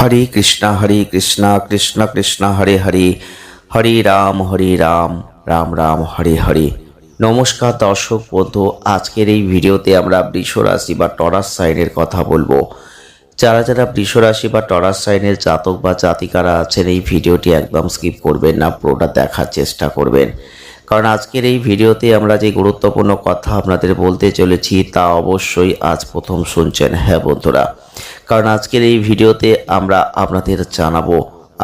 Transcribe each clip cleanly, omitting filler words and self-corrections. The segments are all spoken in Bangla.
হরে কৃষ্ণ কৃষ্ণ কৃষ্ণ হরে হরে, হরে রাম রাম রাম হরে হরে। নমস্কার দর্শক বন্ধু, আজকের এই ভিডিওতে আমরা বৃষ রাশি বা টরাস সাইনের কথা বলবো। যারা যারা বৃষ রাশি বা টরাস সাইনের জাতক বা জাতিকারা আছেন, এই ভিডিওটি একদম স্কিপ করবেন না, পুরোটা দেখার চেষ্টা করবেন। কারণ আজকের এই ভিডিওতে আমরা যে গুরুত্বপূর্ণ কথা আপনাদের বলতে চলেছি তা অবশ্যই আজ প্রথম শুনছেন। হ্যাঁ বন্ধুরা, কারণ আজকের এই ভিডিওতে আমরা আপনাদের জানাবো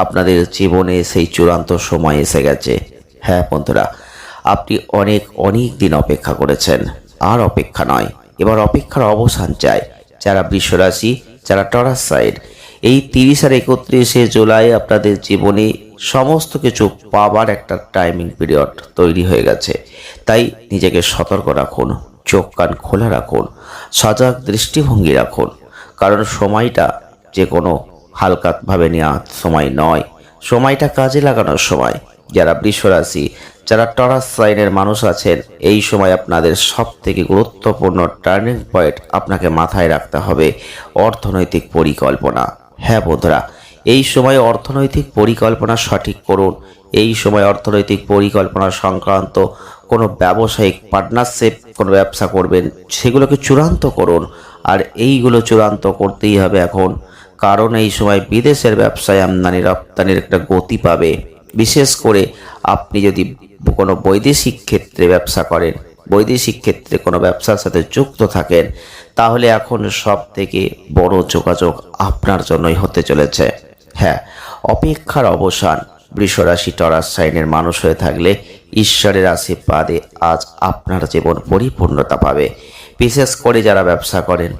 আপনাদের জীবনে সেই চূড়ান্ত সময় এসে গেছে। হ্যাঁ বন্ধুরা, আপনি অনেক দিন অপেক্ষা করেছেন, আর অপেক্ষা নয়, এবার অপেক্ষার অবসান চাই। যারা বৃষ রাশি, যারা টরাস সাইন, এই 30 আর 31শে জুলাই আপনাদের জীবনে সমস্ত কিছু পাবার একটা টাইমিং পিরিয়ড তৈরি হয়ে গেছে। তাই নিজেকে সতর্ক রাখুন, চোখ কান খোলা রাখুন, সজাগ দৃষ্টিভঙ্গি রাখুন। কারণ সময়টা যে কোনো হালকাভাবে নেওয়া সময় নয়, সময়টা কাজে লাগানোর সময়। যারা বৃষ রাশি, যারা টরাস সাইনের মানুষ আছেন, এই সময় আপনাদের সব থেকে গুরুত্বপূর্ণ টার্নিং পয়েন্ট আপনাকে মাথায় রাখতে হবে অর্থনৈতিক পরিকল্পনা। হ্যাঁ বন্ধুরা, এই সময় অর্থনৈতিক পরিকল্পনা সঠিক করুন। এই সময় অর্থনৈতিক পরিকল্পনা সংক্রান্ত কোনো ব্যবসায়িক পার্টনারশিপ, কোনো ব্যবসা করবেন, সেগুলোকে চূড়ান্ত করুন। আর এইগুলো চূড়ান্ত করতেই হবে এখন, কারণ এই সময় বিদেশের ব্যবসায় আমদানি রপ্তানির একটা গতি পাবে। বিশেষ করে আপনি যদি কোনো বৈদেশিক ক্ষেত্রে ব্যবসা করেন, বৈদেশিক ক্ষেত্রে কোনো ব্যবসার সাথে যুক্ত থাকেন, তাহলে এখন সব থেকে বড় যোগাযোগ আপনার জন্যই হতে চলেছে। হ্যাঁ, অপেক্ষার অবসান। বৃষ রাশি টরাস সাইনের মানুষ হয়ে থাকলে ঈশ্বরের আশীর্বাদে আজ আপনার জীবন পরিপূর্ণতা পাবে। বিশেষ করে যারা ব্যবসা করেন,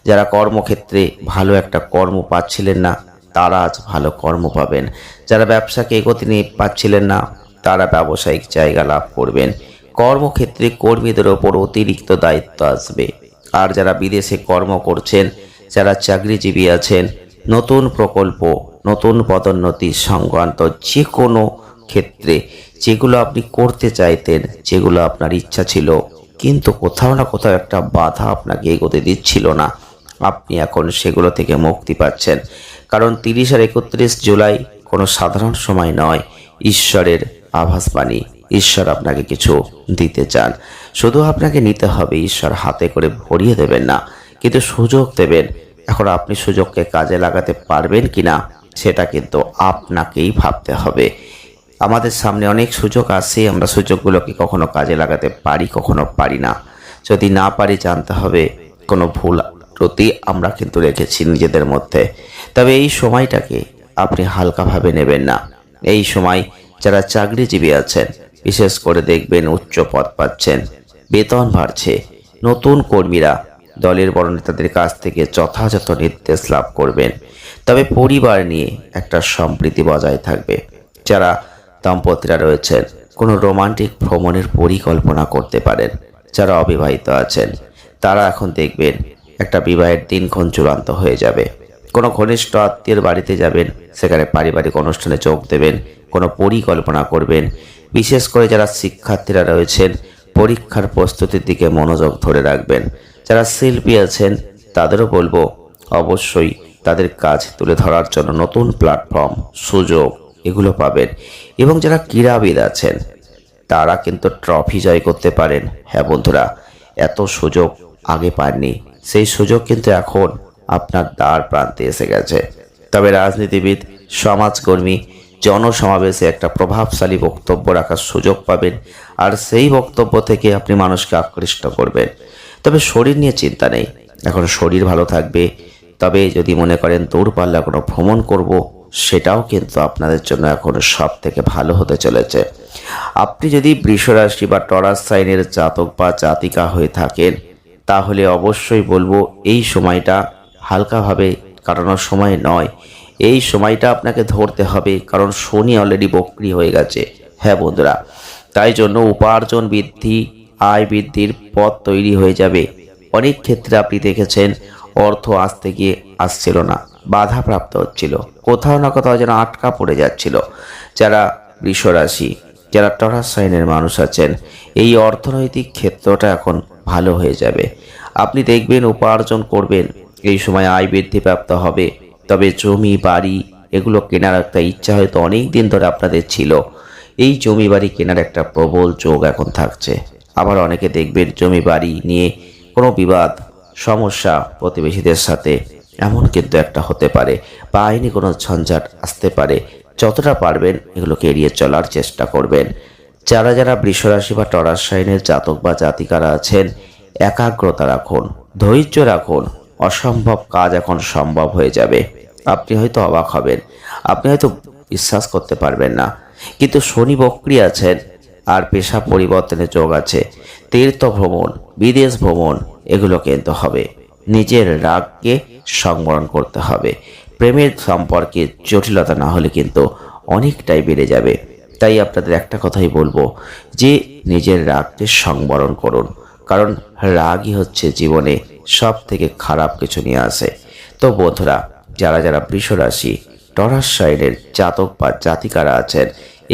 যারা কর্মক্ষেত্রে ভালো একটা কর্ম পাচ্ছিলেন না, তারা আজ ভালো কর্ম পাবেন। যারা ব্যবসাকে এগোতে নিয়ে পাচ্ছিলেন না, তারা ব্যবসায়িক জায়গা লাভ করবেন। কর্মক্ষেত্রে কর্মীদের ওপর অতিরিক্ত দায়িত্ব আসবে। আর যারা বিদেশে কর্ম করছেন, যারা চাকরিজীবী আছেন, নতুন প্রকল্প, নতুন পদোন্নতি সংক্রান্ত যে কোনো ক্ষেত্রে যেগুলো আপনি করতে চাইতেন, যেগুলো আপনার ইচ্ছা ছিল, কিন্তু কোথাও না কোথাও একটা বাধা আপনাকে এগোতে দিচ্ছিল না, আপনি এখন সেগুলো থেকে মুক্তি পাচ্ছেন। কারণ 30 আর 31 জুলাই কোনো সাধারণ সময় নয়, ঈশ্বরের আভাসবাণী। ঈশ্বর আপনাকে কিছু দিতে চান, শুধু আপনাকে নিতে হবে। ঈশ্বর হাতে করে ভরিয়ে দেবেন না, কিন্তু সুযোগ দেবেন। এখন আপনি সুযোগকে কাজে লাগাতে পারবেন কিনা সেটা কিন্তু আপনাকেই ভাবতে হবে। আমাদের সামনে অনেক সুযোগ আসে, আমরা সুযোগগুলোকে কখনো কাজে লাগাতে পারি, কখনো পারি না। যদি না পারি, জানতে হবে কোনো ভুল ত্রুটি আমরা কিন্তু রেখেছি নিজেদের মধ্যে। তবে এই সময়টাকে আপনি হালকাভাবে নেবেন না। এই সময় যারা চাকরিজীবী আছেন, বিশেষ করে দেখবেন উচ্চ পদ পাচ্ছেন, বেতন বাড়ছে, নতুন কর্মীরা দলের বড় নেতাদের কাছ থেকে যথাযথ নির্দেশ লাভ করবেন। তবে পরিবার নিয়ে একটা সম্প্রীতি বজায় থাকবে। যারা দম্পতিরা রয়েছেন, কোনো রোমান্টিক ভ্রমণের পরিকল্পনা করতে পারেন। যারা অবিবাহিত আছেন, তারা এখন দেখবেন একটা বিবাহের দিনক্ষণ চূড়ান্ত হয়ে যাবে। কোনো ঘনিষ্ঠ আত্মীয়ের বাড়িতে যাবেন, সেখানে পারিবারিক অনুষ্ঠানে যোগ দেবেন, কোনো পরিকল্পনা করবেন। বিশেষ করে যারা শিক্ষার্থীরা রয়েছেন, পরীক্ষার প্রস্তুতির দিকে মনোযোগ ধরে রাখবেন। যারা শিল্পী আছেন, তাদেরও বলবো অবশ্যই তাদের কাজ তুলে ধরার জন্য নতুন প্ল্যাটফর্ম, সুযোগ এগুলো পাবেন। এবং যারা ক্রীড়াবিদ আছেন, তারা কিন্তু ট্রফি জয় করতে পারেন। হ্যাঁ বন্ধুরা, এত সুযোগ আগে পাননি, সেই সুযোগ কিন্তু এখন আপনার দ্বার প্রান্তে এসে গেছে। তবে রাজনীতিবিদ, সমাজকর্মী, জনসমাবেশে একটা প্রভাবশালী বক্তব্য রাখার সুযোগ পাবেন। আর সেই বক্তব্য থেকে আপনি মানুষকে আকৃষ্ট করবেন। তবে শরীর নিয়ে চিন্তা নেই, এখন শরীর ভালো থাকবে। তবে যদি মনে করেন দূরপাল্লা কোনো ভ্রমণ করব, সেটাও কিন্তু আপনাদের জন্য এখন সব থেকে ভালো হতে চলেছে। আপনি যদি বৃষ রাশি বা টরাস সাইনের জাতক বা জাতিকা হয়ে থাকেন, তাহলে অবশ্যই বলবো এই সময়টা হালকাভাবে কাটানোর সময় নয়। এই সময়টা আপনাকে ধরতে হবে, কারণ শনি অলরেডি বক্রি হয়ে গেছে। হ্যাঁ বন্ধুরা, তাই জন্য উপার্জন বৃদ্ধি, আয় বৃদ্ধির পথ তৈরি হয়ে যাবে। অনেক ক্ষেত্রে আপনি দেখেছেন অর্থ আসতে গিয়ে আসছিল না, বাধাপ্রাপ্ত হচ্ছিল, কোথাও না কোথাও যেন আটকা পড়ে যাচ্ছিল। যারা বৃষ রাশি, যারা টরাস সাইনের মানুষ আছেন, এই অর্থনৈতিক ক্ষেত্রটা এখন ভালো হয়ে যাবে। আপনি দেখবেন উপার্জন করবেন, এই সময় আয় বৃদ্ধি প্রাপ্ত হবে। তবে জমি বাড়ি এগুলো কেনার একটা ইচ্ছা হয়তো অনেক দিন ধরে আপনাদের ছিল। এই জমি বাড়ি কেনার একটা প্রবল যোগ এখন থাকছে। আবার অনেকে দেখবেন জমি বাড়ি নিয়ে কোনো বিবাদ সমস্যা প্রতিবেশীদের সাথে এমন কিন্তু একটা হতে পারে, বা আইনি কোনো ঝঞ্ঝাট আসতে পারে। যতটা পারবেন এগুলোকে এড়িয়ে চলার চেষ্টা করবেন। যারা যারা বৃষরাশি বা টরাস সাইনের জাতক বা জাতিকারা আছেন, একাগ্রতা রাখুন, ধৈর্য রাখুন। অসম্ভব কাজ এখন সম্ভব হয়ে যাবে। আপনি হয়তো অবাক হবেন, আপনি হয়তো বিশ্বাস করতে পারবেন না, কিন্তু শনি বক্রী আছেন আর পেশা পরিবর্তনের যোগ আছে। তীর্থ ভ্রমণ, বিদেশ ভ্রমণ এগুলো কিন্তু হবে। নিজের রাগকে সংবরণ করতে হবে। প্রেমের সম্পর্কে জটিলতা না হলে কিন্তু অনেকটাই বেড়ে যাবে। তাই আপনাদের একটা কথাই বলবো যে নিজের রাগকে সংবরণ করুন, কারণ রাগই হচ্ছে জীবনে সব থেকে খারাপ কিছু নিয়ে আসে। তো বন্ধুরা, যারা যারা বৃষ রাশি টরাস সাইনের জাতক বা জাতিকারা আছেন,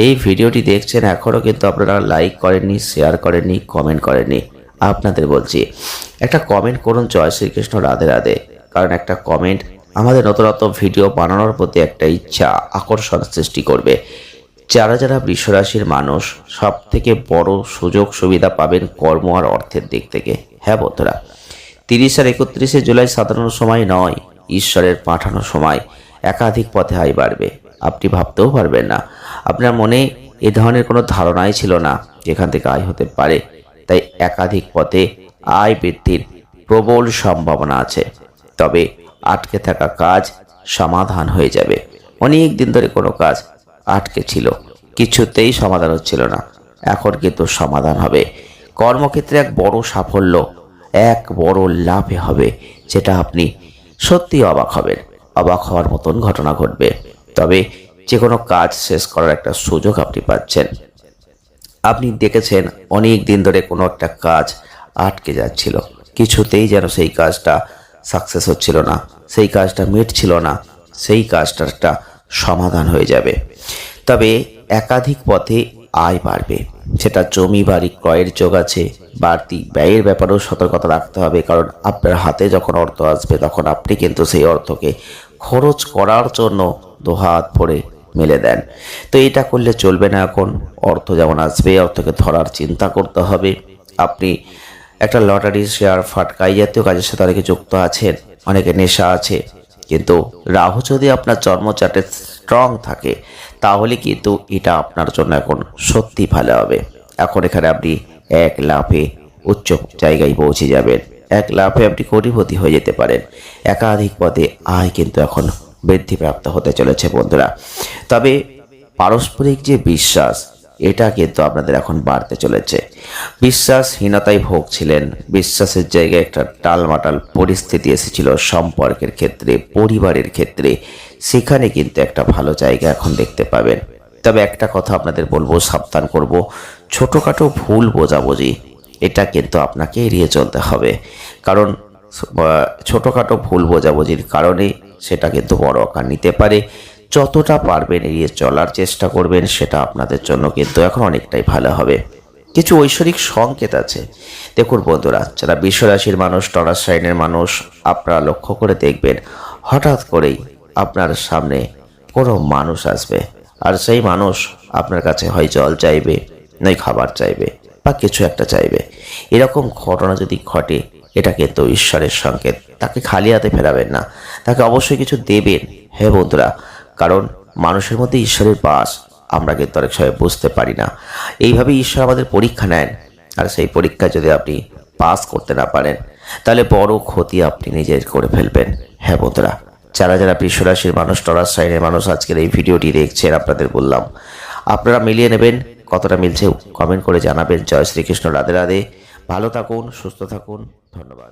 এই ভিডিওটি দেখছেন, এখনও কিন্তু আপনারা লাইক করেননি, শেয়ার করেননি, কমেন্ট করেননি, আপনাদের বলছি একটা কমেন্ট করুন জয় শ্রীকৃষ্ণ রাধে রাধে। কারণ একটা কমেন্ট আমাদের নতুন নতুন ভিডিও বানানোর প্রতি একটা ইচ্ছা আকর্ষণ সৃষ্টি করবে। যারা যারা বৃষ রাশির মানুষ সব থেকে বড় সুযোগ সুবিধা পাবেন কর্ম আর অর্থের দিক থেকে। হ্যাঁ বন্ধুরা, 30 আর 31 জুলাই সাধারণ সময় নয়, ঈশ্বরের পাঠানো সময়। একাধিক পথে আয় বাড়বে, আপনি ভাবতেও পারবেন না। আপনার মনে এ ধরনের কোনো ধারণাই ছিল না যেখান থেকে আয় হতে পারে। তাই একাধিক পথে আয় বৃদ্ধির প্রবল সম্ভাবনা আছে। তবে আটকে থাকা কাজ সমাধান হয়ে যাবে। অনেক দিন ধরে কোনো কাজ আটকে ছিল, কিছুতেই সমাধান হচ্ছিল না, এখন কিন্তু সমাধান হবে। কর্মক্ষেত্রে এক বড় সাফল্য, এক বড় লাভে হবে, যেটা আপনি সত্যি অবাক হবেন। অবাক হওয়ার মতন ঘটনা ঘটবে। তবে যে কোনো কাজ শেষ করার একটা সুযোগ আপনি পাচ্ছেন। আপনি দেখেছেন অনেক দিন ধরে কোনো একটা কাজ আটকে যাচ্ছিল, কিছুতেই যেন সেই কাজটা সাকসেস হচ্ছিল না, সেই কাজটা মিটছিল না, সেই কাজটার একটা সমাধান হয়ে যাবে। তবে একাধিক পথে আয় বাড়বে, সেটা জমি বাড়ি ক্রয়ের যোগ আছে। বাড়তি ব্যয়ের ব্যাপারেও সতর্কতা রাখতে হবে, কারণ আপনার হাতে যখন অর্থ আসবে তখন আপনি কিন্তু সেই অর্থকে খরচ করার জন্য দুহাত ভরে মেলে দেন। তো এটা করলে চলবে না। এখন অর্থ যেমন আসবে, অর্থকে ধরার চিন্তা করতে হবে। আপনি একটা লটারি, শেয়ার, ফাটকা এই জাতীয় কাজের সাথে অনেকে যুক্ত আছেন, অনেকে নেশা আছে। কিন্তু রাহু যদি আপনার জন্মচাটে স্ট্রং থাকে তাহলে কিন্তু এটা আপনার জন্য এখন সত্যি ভালো হবে। এখন এখানে আপনি এক লাফে উচ্চ জায়গায় পৌঁছে যাবেন, এক লাফে আপনি কোটিপতি হয়ে যেতে পারেন। একাধিক পদে আয় কিন্তু এখন বৃদ্ধিপ্রাপ্ত হতে চলেছে বন্ধুরা। তবে পারস্পরিক যে বিশ্বাস, এটা কিন্তু আপনাদের এখন বাড়তে চলেছে। বিশ্বাসহীনতায় ভুগছিলেন, বিশ্বাসের জায়গায় একটা টালমাটাল পরিস্থিতি এসেছিল সম্পর্কের ক্ষেত্রে, পরিবারের ক্ষেত্রে, সেখানে কিন্তু একটা ভালো জায়গা এখন দেখতে পাবেন। তবে একটা কথা আপনাদের বলবো, সাবধান করব, ছোটোখাটো ভুল বোঝাবুঝি এটা কিন্তু আপনাকে এড়িয়ে চলতে হবে। কারণ ছোটোখাটো ভুল বোঝাবুঝির কারণে সেটা কিন্তু বড় আকার নিতে পারে। যতটা পারবেন এড়িয়ে চলার চেষ্টা করবেন, সেটা আপনাদের জন্য কিন্তু এখন অনেকটাই ভালো হবে। কিছু ঐশ্বরিক সংকেত আছে। দেখুন বন্ধুরা, যারা বৃষ রাশির মানুষ, টরাস সাইনের মানুষ, আপনারা লক্ষ্য করে দেখবেন হঠাৎ করেই আপনার সামনে কোনো মানুষ আসবে, আর সেই মানুষ আপনার কাছে হয় জল চাইবে, নয় খাবার চাইবে, বা কিছু একটা চাইবে। এরকম ঘটনা যদি ঘটে, এটা কিন্তু ঈশ্বরের সংকেত। তাকে খালি হাতে ফেরাবেন না, তাকে অবশ্যই কিছু দেবেন। হ্যাঁ বন্ধুরা, কারণ মানুষের মধ্যে ঈশ্বরের বাস আমরা কিন্তু অনেক সময় বুঝতে পারি না। এইভাবেই ঈশ্বর আমাদের পরীক্ষা নেন, আর সেই পরীক্ষা যদি আপনি পাস করতে না পারেন তাহলে বড় ক্ষতি আপনি নিজের করে ফেলবেন। হ্যাঁ বন্ধুরা, যারা যারা বৃষ রাশির মানুষ, টরাস সাইনের মানুষ আজকের এই ভিডিওটি দেখছেন, আপনাদের বললাম আপনারা মিলিয়ে নেবেন, কতটা মিলছে কমেন্ট করে জানাবেন। জয় শ্রীকৃষ্ণ রাধে রাধে। ভালো থাকুন, সুস্থ থাকুন, ধন্যবাদ।